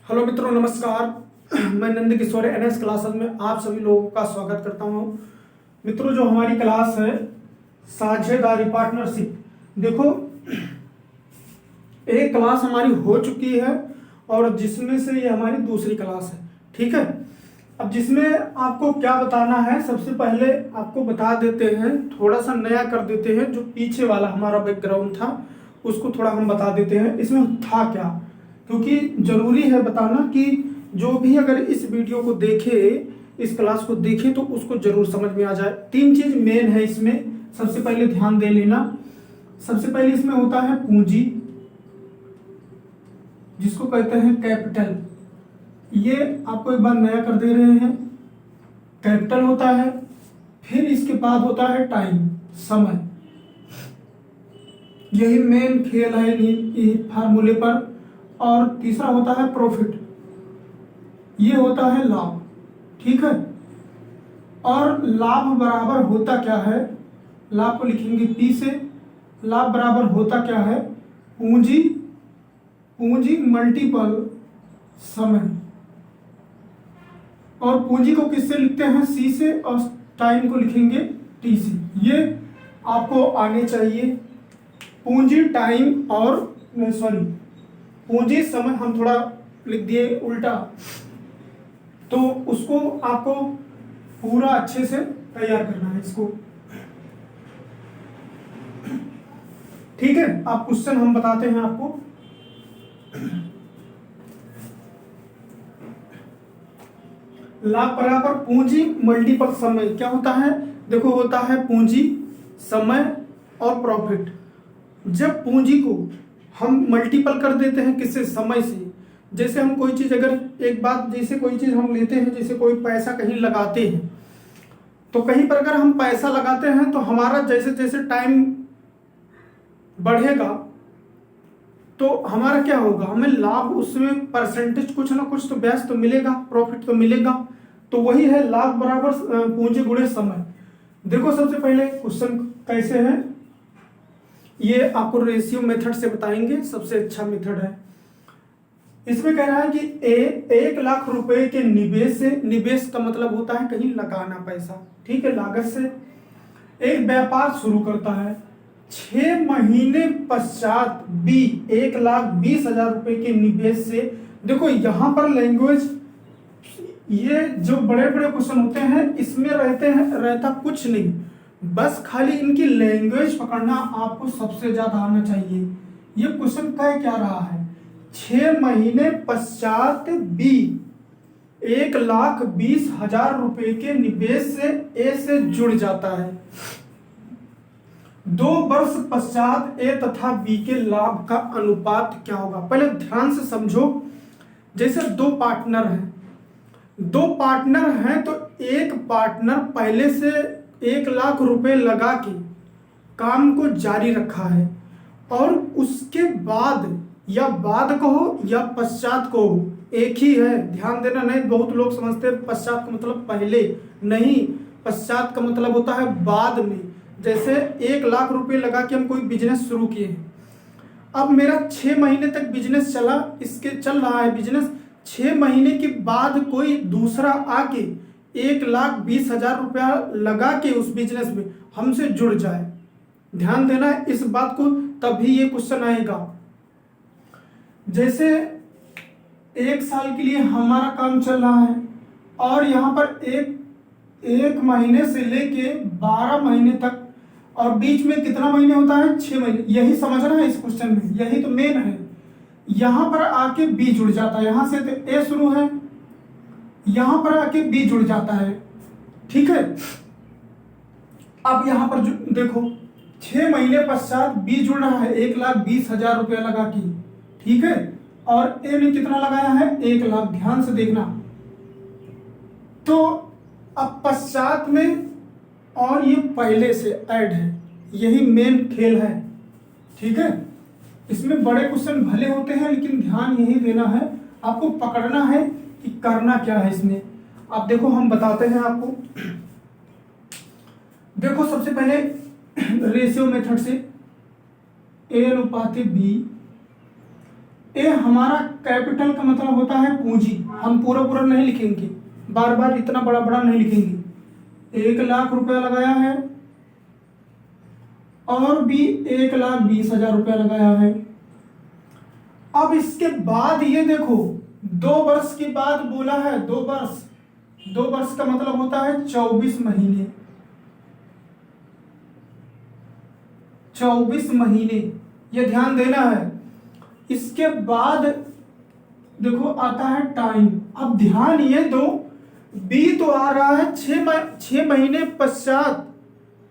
Hello मित्रों, नमस्कार। मैं नंद किशोर एनएस क्लासेस में आप सभी लोगों का स्वागत करता हूं। मित्रों, जो हमारी क्लास है साझेदारी पार्टनरशिप, देखो एक क्लास हमारी हो चुकी है और जिसमें से ये हमारी दूसरी क्लास है। ठीक है, अब जिसमें आपको क्या बताना है, सबसे पहले आपको बता देते हैं, थोड़ा सा नया कर देते हैं। जो पीछे वाला हमारा बैकग्राउंड था उसको थोड़ा हम बता देते हैं इसमें था क्या, क्योंकि जरूरी है बताना कि जो भी अगर इस वीडियो को देखे, इस क्लास को देखे, तो उसको जरूर समझ में आ जाए। तीन चीज मेन है इसमें, सबसे पहले ध्यान दे लेना। सबसे पहले इसमें होता है पूंजी, जिसको कहते हैं कैपिटल। ये आपको एक बार नया कर दे रहे हैं, कैपिटल होता है। फिर इसके बाद होता है टाइम, समय। यही मेन खेल है फार्मूले पर। और तीसरा होता है प्रॉफिट, ये होता है लाभ। ठीक है, और लाभ बराबर होता क्या है, लाभ को लिखेंगे पी से। लाभ बराबर होता क्या है, पूंजी, पूंजी मल्टीपल समय। और पूंजी को किससे लिखते हैं, सी से, और टाइम को लिखेंगे टी से। ये आपको आने चाहिए। पूंजी टाइम और पूंजी समय हम थोड़ा लिख दिए उल्टा, तो उसको आपको पूरा अच्छे से तैयार करना है इसको। ठीक है, आप क्वेश्चन हम बताते हैं आपको। लाभ बराबर पूंजी मल्टीपल समय क्या होता है, देखो होता है पूंजी, समय और प्रॉफिट। जब पूंजी को हम मल्टीपल कर देते हैं किससे, समय से। जैसे हम कोई चीज, अगर एक बात, जैसे कोई चीज हम लेते हैं, जैसे कोई पैसा कहीं लगाते हैं, तो कहीं पर अगर हम पैसा लगाते हैं तो हमारा जैसे जैसे टाइम बढ़ेगा तो हमारा क्या होगा, हमें लाभ, उसमें परसेंटेज कुछ ना कुछ तो ब्याज तो मिलेगा, प्रॉफिट तो मिलेगा। तो वही है लाभ बराबर पूंजी गुणे समय। देखो सबसे पहले क्वेश्चन कैसे है, ये आपको रेशियो मेथड से बताएंगे, सबसे अच्छा मेथड है। इसमें कह रहा है कि 1 लाख रुपए के निवेश से, निवेश का मतलब होता है कहीं लगाना पैसा, ठीक है, लागत से एक व्यापार शुरू करता है। 6 महीने पश्चात बी 1,20,000 रुपए के निवेश से। देखो यहां पर लैंग्वेज, ये जो बड़े बड़े क्वेश्चन होते हैं इसमें रहता कुछ नहीं, बस खाली इनकी लैंग्वेज पकड़ना आपको सबसे ज्यादा आना चाहिए। ये क्वेश्चन कह क्या रहा है, 6 महीने पश्चात बी 1,20,000 रुपए के निवेश से ए से जुड़ जाता है। 2 वर्ष पश्चात ए तथा बी के लाभ का अनुपात क्या होगा। पहले ध्यान से समझो, जैसे दो पार्टनर हैं तो एक पार्टनर पहले से 1 लाख रुपए लगा के काम को जारी रखा है, और उसके बाद, या बाद कहो या पश्चात कहो, एक ही है, ध्यान देना। नहीं, बहुत लोग समझते हैं पश्चात का मतलब पहले, नहीं, पश्चात का मतलब होता है बाद में। जैसे 1 लाख रुपए लगा के हम कोई बिजनेस शुरू किए हैं, अब मेरा 6 महीने तक बिजनेस चल रहा है बिजनेस। 6 महीने के बाद कोई दूसरा आके 1,20,000 रुपया लगा के उस बिजनेस में हमसे जुड़ जाए, ध्यान देना इस बात को, तभी ये क्वेश्चन आएगा। जैसे 1 साल के लिए हमारा काम चल रहा है, और यहाँ पर एक महीने से लेके 12 महीने तक, और बीच में कितना महीने होता है, 6 महीने। यही समझना है इस क्वेश्चन में, यही तो मेन है। यहां पर आके बी जुड़ जाता है, यहां से तो ए शुरू है, यहां पर आके बी जुड़ जाता है, ठीक है। अब यहां पर देखो 6 महीने पश्चात बी जुड़ रहा है 1,20,000 रुपया लगा के, ठीक है, और ए ने कितना लगाया है, 1 लाख। ध्यान से देखना, तो अब पश्चात में और ये पहले से ऐड है, यही मेन खेल है, ठीक है। इसमें बड़े क्वेश्चन भले होते हैं, लेकिन ध्यान यही देना है, आपको पकड़ना है कि करना क्या है इसमें। अब देखो हम बताते हैं आपको। देखो सबसे पहले रेशियो मेथड से, ए अनुपात बी, ए हमारा कैपिटल का मतलब होता है पूंजी। हम पूरा पूरा नहीं लिखेंगे, बार बार इतना बड़ा बड़ा नहीं लिखेंगे। 1,00,000 लगाया है और भी 1,20,000 रुपया लगाया है। अब इसके बाद ये देखो 2 वर्ष के बाद बोला है, 2 वर्ष का मतलब होता है 24 महीने। 24 महीने ये ध्यान देना है। इसके बाद देखो आता है टाइम। अब ध्यान ये दो, बी तो आ रहा है 6 महीने पश्चात,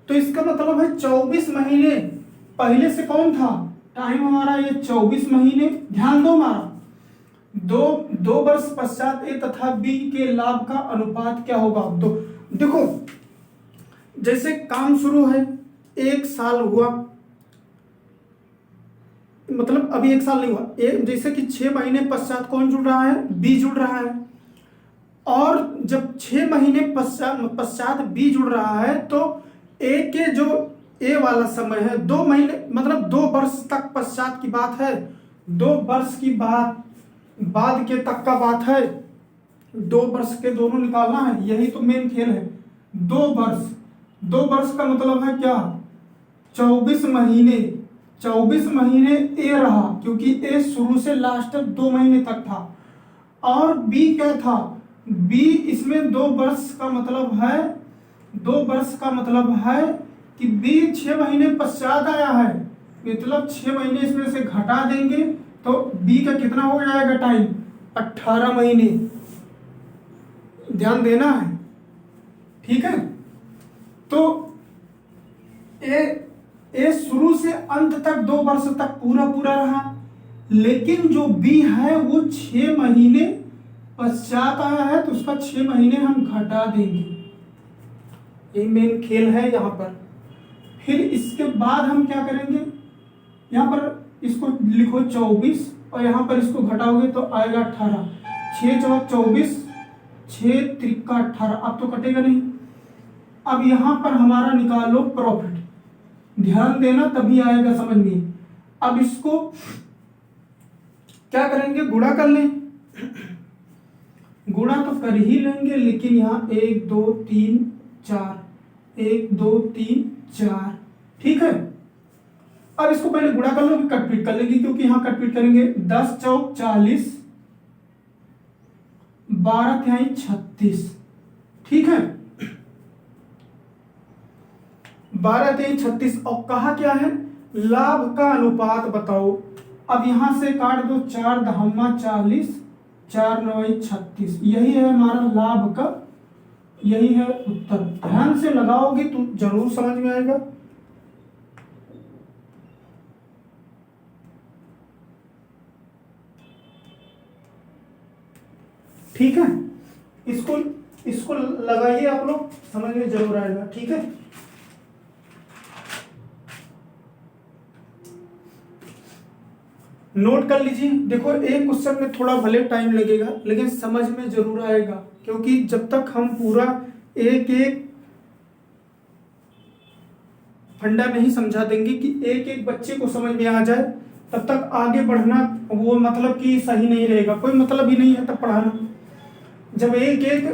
तो इसका मतलब है 24 महीने पहले से कौन था, टाइम हमारा ये 24 महीने। ध्यान दो हमारा 2 वर्ष पश्चात ए तथा बी के लाभ का अनुपात क्या होगा। तो देखो जैसे काम शुरू है, 1 साल हुआ, मतलब अभी 1 साल नहीं हुआ, जैसे कि 6 महीने पश्चात कौन जुड़ रहा है, बी जुड़ रहा है। और जब 6 महीने पश्चात बी जुड़ रहा है तो ए के जो ए वाला समय है 2 महीने मतलब 2 वर्ष तक पश्चात की बात है, 2 वर्ष की बाद के तक का बात है। 2 वर्ष के दोनों निकालना है, यही तो मेन खेल है। 2 वर्ष का मतलब है क्या, 24 महीने। 24 महीने ए रहा क्योंकि ए शुरू से लास्ट 2 महीने तक था। और बी क्या था, बी इसमें 2 वर्ष का मतलब है, 2 वर्ष का मतलब है कि बी 6 महीने पश्चात आया है, मतलब 6 महीने इसमें से घटा देंगे तो बी का कितना हो जाएगा टाइम, 18 महीने। ध्यान देना है, ठीक है। तो ए शुरू से अंत तक 2 वर्ष तक पूरा रहा, लेकिन जो बी है वो 6 महीने पश्चात आया है तो उसका 6 महीने हम घटा देंगे। यही मेन खेल है यहाँ पर। फिर इसके बाद हम क्या करेंगे, यहाँ पर इसको लिखो 24 और यहाँ पर इसको घटाओगे तो आएगा 18। 6 चौक 24, 6 त्रिका 18, अब तो कटेगा नहीं। अब यहाँ पर हमारा निकालो प्रॉफिट, ध्यान देना तभी आएगा समझ में। अब इसको क्या करेंगे, गुणा कर लें। गुणा तो कर ही लेंगे, लेकिन यहाँ 1 2 3 4, 1 2 3 4, ठीक है। अब इसको पहले गुणा कर लो, कटपीट कर लेंगे क्योंकि यहाँ कटपीट करेंगे। 10 चौक 40, 12 तिहाई 36, ठीक है। 12 तिहाई 36 और कहा क्या है, लाभ का अनुपात बताओ। अब यहां से काट दो, 4 दहम्मा 40, 4 नवाई 36, यही है हमारा लाभ का, यही है उत्तर। ध्यान से लगाओगे तो जरूर समझ में आएगा। ठीक है, इसको लगाइए आप लोग, समझ में जरूर आएगा, ठीक है। नोट कर लीजिए। देखो एक क्वेश्चन में थोड़ा भले टाइम लगेगा लेकिन समझ में जरूर आएगा, क्योंकि जब तक हम पूरा एक एक फंडा नहीं समझा देंगे कि एक एक बच्चे को समझ में आ जाए, तब तक आगे बढ़ना वो मतलब कि सही नहीं रहेगा, कोई मतलब ही नहीं है तब पढ़ाना। जब एक एक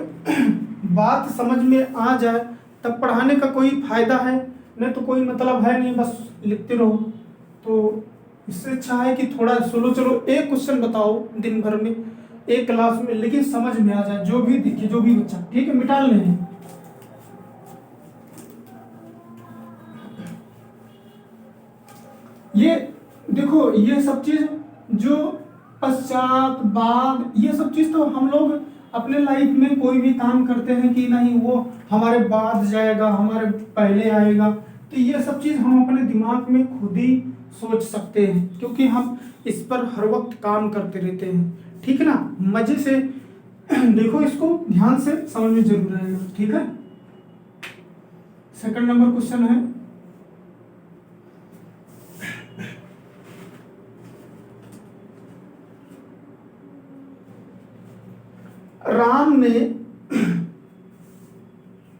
बात समझ में आ जाए तब पढ़ाने का कोई फायदा है, नहीं तो कोई मतलब है नहीं, बस लिखते रहो। तो इससे अच्छा है कि थोड़ा चलो एक क्वेश्चन बताओ दिन भर में, एक क्लास में, लेकिन समझ में आ जाए, जो भी दिखे जो भी बच्चा, ठीक है। मिटा लें। ये देखो ये सब चीज जो पश्चात बाद, ये सब चीज तो हम लोग अपने लाइफ में कोई भी काम करते हैं कि नहीं वो हमारे बाद जाएगा हमारे पहले आएगा, तो ये सब चीज हम अपने दिमाग में खुद ही सोच सकते हैं, क्योंकि हम इस पर हर वक्त काम करते रहते हैं, ठीक है ना। मजे से देखो, इसको ध्यान से समझ में जरूर आएगा, ठीक है। सेकंड नंबर क्वेश्चन है, राम ने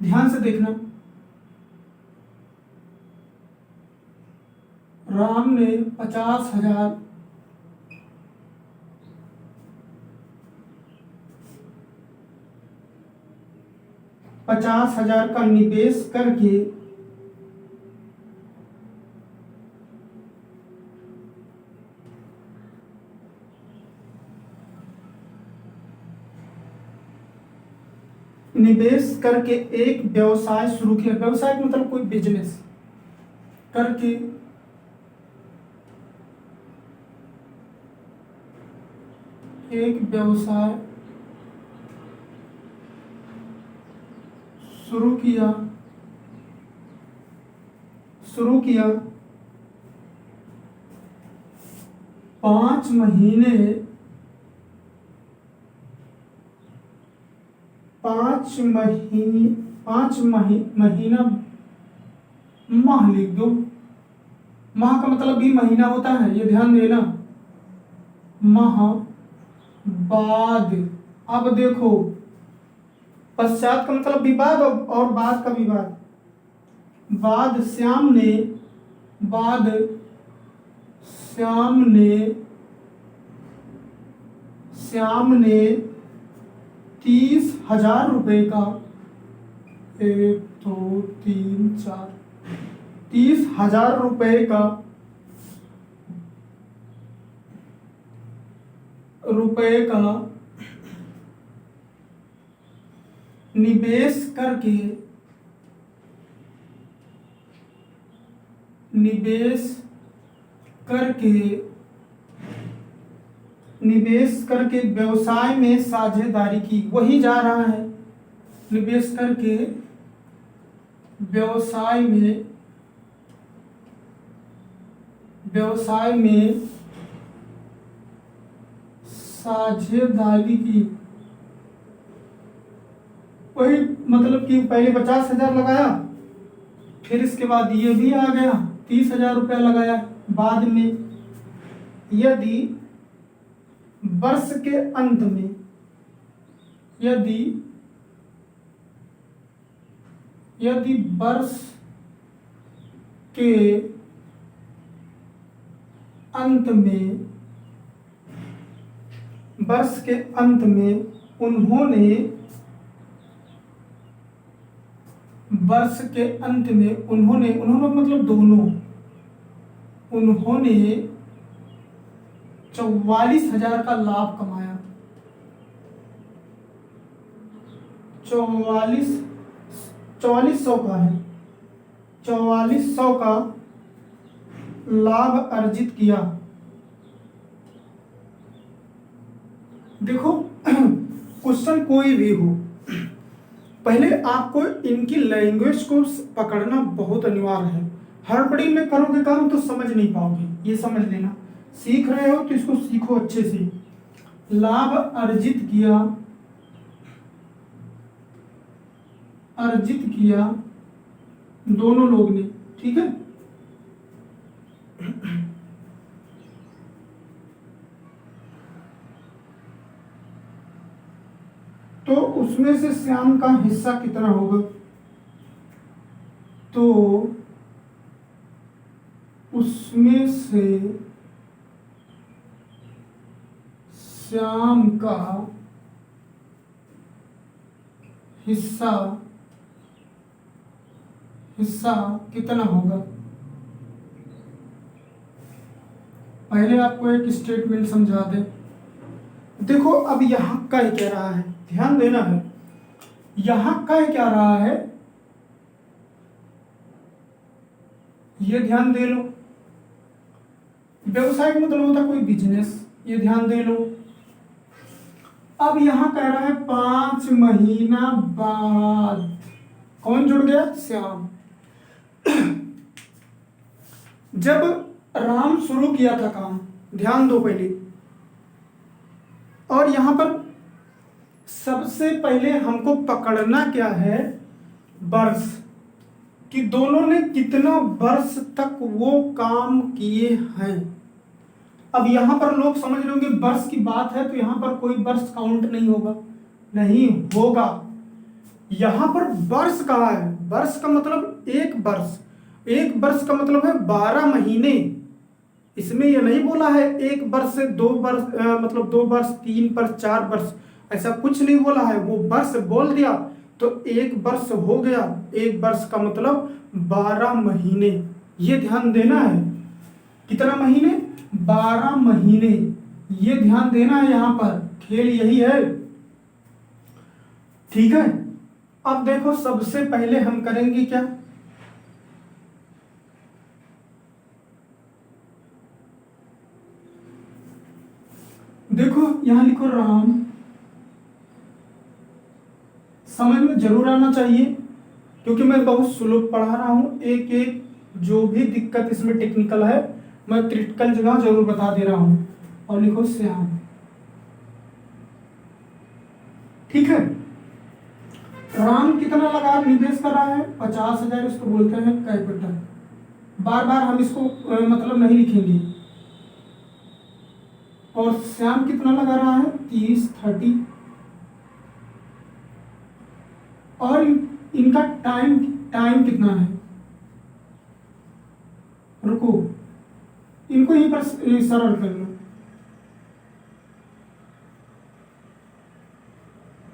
ध्यान से देखना, राम ने 50,000 50,000 का निवेश करके एक व्यवसाय शुरू किया। व्यवसाय मतलब कोई बिजनेस करके एक व्यवसाय शुरू किया 5 महीने 5 महीना माह लिख दो। माह का मतलब भी महीना होता है, ये ध्यान देना। माह बाद, अब देखो पश्चात का मतलब विवाद और बाद का विवाद। बाद श्याम ने 30,000 रुपए का 1 2 3 4 30,000 रुपए का निवेश करके व्यवसाय में साझेदारी की। वही जा रहा है, निवेश करके व्यवसाय में साझेदारी की। वही मतलब कि पहले 50,000 लगाया, फिर इसके बाद ये भी आ गया 30,000 रुपया लगाया। बाद में यदि वर्ष के अंत में वर्ष के अंत में उन्होंने मतलब दोनों, उन्होंने 44,000 का लाभ कमाया। 4400 का है, 4400 का लाभ अर्जित किया। देखो क्वेश्चन कोई भी हो, पहले आपको इनकी लैंग्वेज को पकड़ना बहुत अनिवार्य है। हड़बड़ी में करोगे काम तो समझ नहीं पाओगे, ये समझ लेना। सीख रहे हो तो इसको सीखो अच्छे से। लाभ अर्जित किया दोनों लोग ने, ठीक है। तो उसमें से श्याम का हिस्सा कितना होगा? तो उसमें से श्याम का हिस्सा कितना होगा? पहले आपको एक स्टेटमेंट समझा दे। देखो अब यहां कह क्या रहा है, ध्यान देना है। यहां कह क्या रहा है ये ध्यान दे लो। व्यवसाय का मतलब होता है कोई बिजनेस, ये ध्यान दे लो। अब यहां कह रहा है 5 महीना बाद, कौन जुड़ गया? श्याम। जब राम शुरू किया था काम, ध्यान दो पहले, और यहां पर सबसे पहले हमको पकड़ना क्या है? वर्ष, कि दोनों ने कितना वर्ष तक वो काम किए हैं। अब यहां पर लोग समझ रहे होंगे वर्ष की बात है तो यहां पर कोई वर्ष काउंट नहीं होगा, नहीं होगा। यहां पर वर्ष कहा है, वर्ष का मतलब एक वर्ष, एक वर्ष का मतलब है 12 महीने। इसमें यह नहीं बोला है एक वर्ष से 2 वर्ष मतलब 2 वर्ष, 3 वर्ष, 4 वर्ष, ऐसा कुछ नहीं बोला है। वो वर्ष बोल दिया तो 1 वर्ष हो गया, 1 वर्ष का मतलब 12 महीने। ये ध्यान देना है, कितना महीने, 12 महीने, ये ध्यान देना है, यहां पर खेल यही है, ठीक है। अब देखो सबसे पहले हम करेंगे क्या, देखो यहां लिखो राम, समझ में जरूर आना चाहिए क्योंकि मैं बहुत स्लो पढ़ा रहा हूं। एक एक जो भी दिक्कत इसमें टेक्निकल है मैं क्रिटिकल जगह जरूर बता दे रहा हूं। और लिखो श्याम, ठीक है। राम कितना लगा निवेश कर रहा है, 50,000, इसको बोलते हैं कैपिटल। बार बार हम इसको मतलब नहीं लिखेंगे। और श्याम कितना लगा रहा है, 30 और इनका टाइम कितना है, रुको इनको यहीं पर सरल कर लो,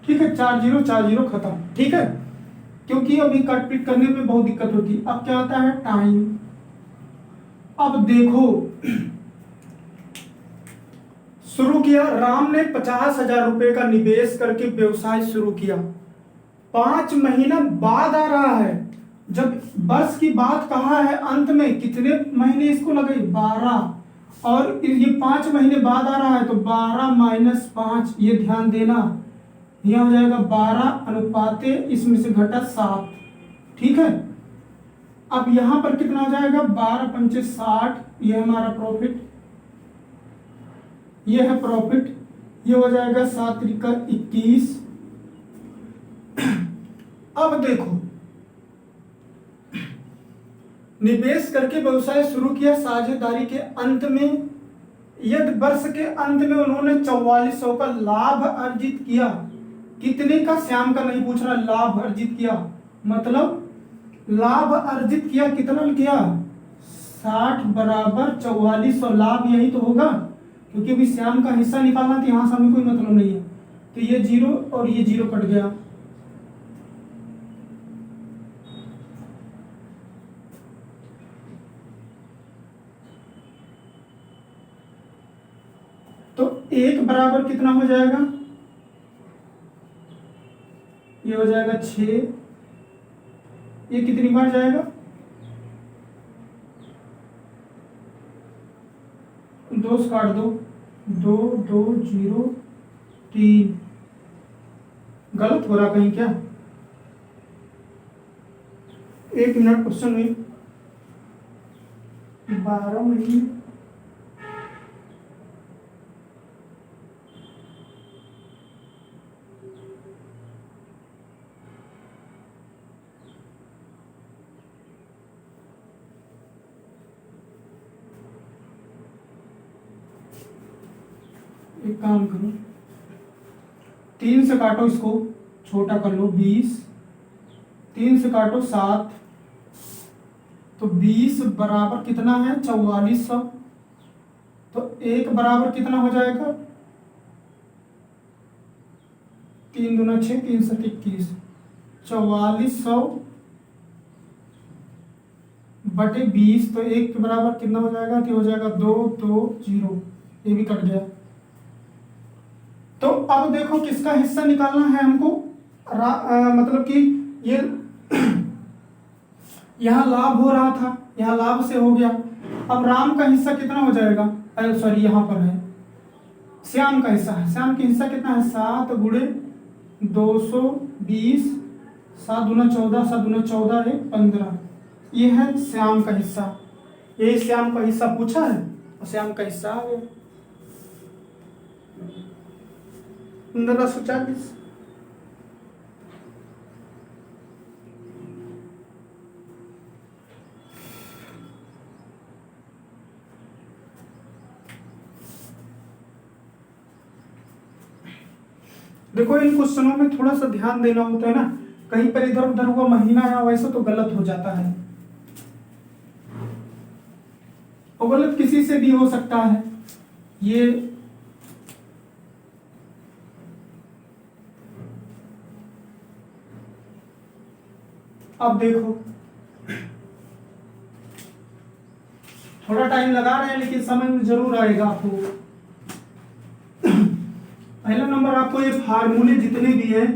ठीक है। 40 खत्म, ठीक है, क्योंकि अभी कट पिट करने में बहुत दिक्कत होती है। अब क्या आता है, टाइम। अब देखो शुरू किया, राम ने 50,000 रुपए का निवेश करके व्यवसाय शुरू किया। 5 महीना बाद आ रहा है, जब वर्ष की बात कहा है अंत में कितने महीने इसको लगे, 12, और ये 5 महीने बाद आ रहा है तो 12 - 5, ये ध्यान देना, यह हो जाएगा 12 अनुपाते इसमें से घटा 7, ठीक है। अब यहां पर कितना हो जाएगा, 12 × 5 = 60, ये हमारा प्रॉफिट, ये है प्रॉफिट, ये हो जाएगा 7 × 21। अब देखो निवेश करके व्यवसाय शुरू किया, साझेदारी के अंत में यदि वर्ष के अंत में उन्होंने 4400 का लाभ अर्जित किया, कितने का, श्याम का नहीं पूछ रहा, लाभ अर्जित किया, मतलब लाभ अर्जित किया कितना किया, 60 = 4400, लाभ यही तो होगा क्योंकि अभी श्याम का हिस्सा निकालना तो यहां से हमें कोई मतलब नहीं है, तो ये 0 और ये 0 कट गया। तो 1 बराबर कितना हो जाएगा, ये हो जाएगा 6, ये कितनी बार जाएगा, 2 से काट दो, 2 2 0 3, गलत हो रहा कहीं क्या, 1 मिनट क्वेश्चन में, 12 महीने, एक काम करो, 3 से काटो, इसको छोटा कर लो, 20, 3 से काटो 7, तो 20 बराबर कितना है, 4400, तो 1 बराबर कितना हो जाएगा, 3 दूना 6, 3 × 7 = 21, 4400 बटे 20, तो 1 के बराबर कितना हो जाएगा, कि हो जाएगा 2 2 0, ये भी कट गया। तो अब देखो किसका हिस्सा निकालना है हमको, मतलब कि ये यहां लाभ हो रहा था, यहां लाभ से हो गया। अब राम का हिस्सा कितना हो जाएगा, सॉरी यहां पर है श्याम का हिस्सा है, श्याम का हिस्सा कितना है, 7 × 220, 7 दूना 14, 7 दूना 14 है 15, ये है श्याम का हिस्सा, ये श्याम का हिस्सा पूछा है और श्याम का हिस्सा आ गया 1540। देखो इन क्वेश्चनों में थोड़ा सा ध्यान देना होता है ना, कहीं पर इधर उधर हुआ महीना या वैसे तो गलत हो जाता है, और गलत किसी से भी हो सकता है। ये अब देखो थोड़ा टाइम लगा रहे हैं लेकिन समझ में जरूर आएगा आपको। पहला नंबर, आपको ये फार्मूले जितने भी हैं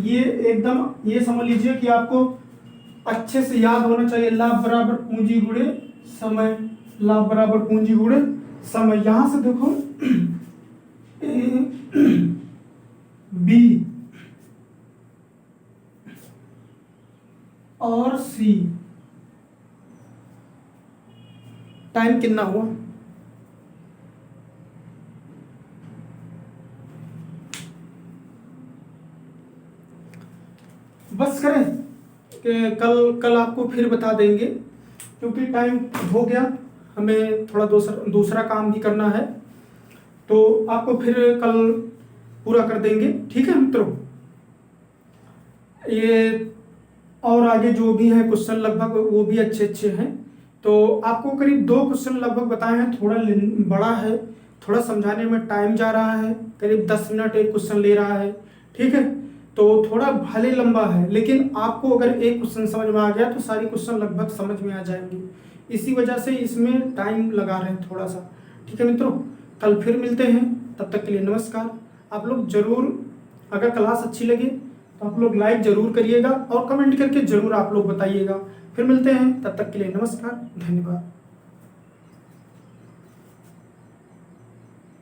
ये एकदम ये समझ लीजिए कि आपको अच्छे से याद होना चाहिए। लाभ बराबर पूंजी गुणे समय, लाभ बराबर पूंजी गुणे समय। यहां से देखो बी और सी टाइम कितना हुआ, बस करें कि कल आपको फिर बता देंगे क्योंकि टाइम हो गया, हमें थोड़ा दूसरा काम भी करना है, तो आपको फिर कल पूरा कर देंगे। ठीक है मित्रों, ये और आगे जो भी है क्वेश्चन लगभग वो भी अच्छे अच्छे हैं। तो आपको करीब 2 क्वेश्चन लगभग बताए हैं, थोड़ा बड़ा है, थोड़ा समझाने में टाइम जा रहा है, करीब 10 मिनट एक क्वेश्चन ले रहा है। ठीक है, तो थोड़ा भले लंबा है लेकिन आपको अगर एक क्वेश्चन समझ में आ गया तो सारी क्वेश्चन लगभग समझ में आ जाएंगे, इसी वजह से इसमें टाइम लगा रहे हैं थोड़ा सा। ठीक है मित्रों, कल फिर मिलते हैं, तब तक के लिए नमस्कार। आप लोग जरूर, अगर क्लास अच्छी लगे तो आप लोग लाइक जरूर करिएगा और कमेंट करके जरूर आप लोग बताइएगा। फिर मिलते हैं, तब तक के लिए नमस्कार, धन्यवाद।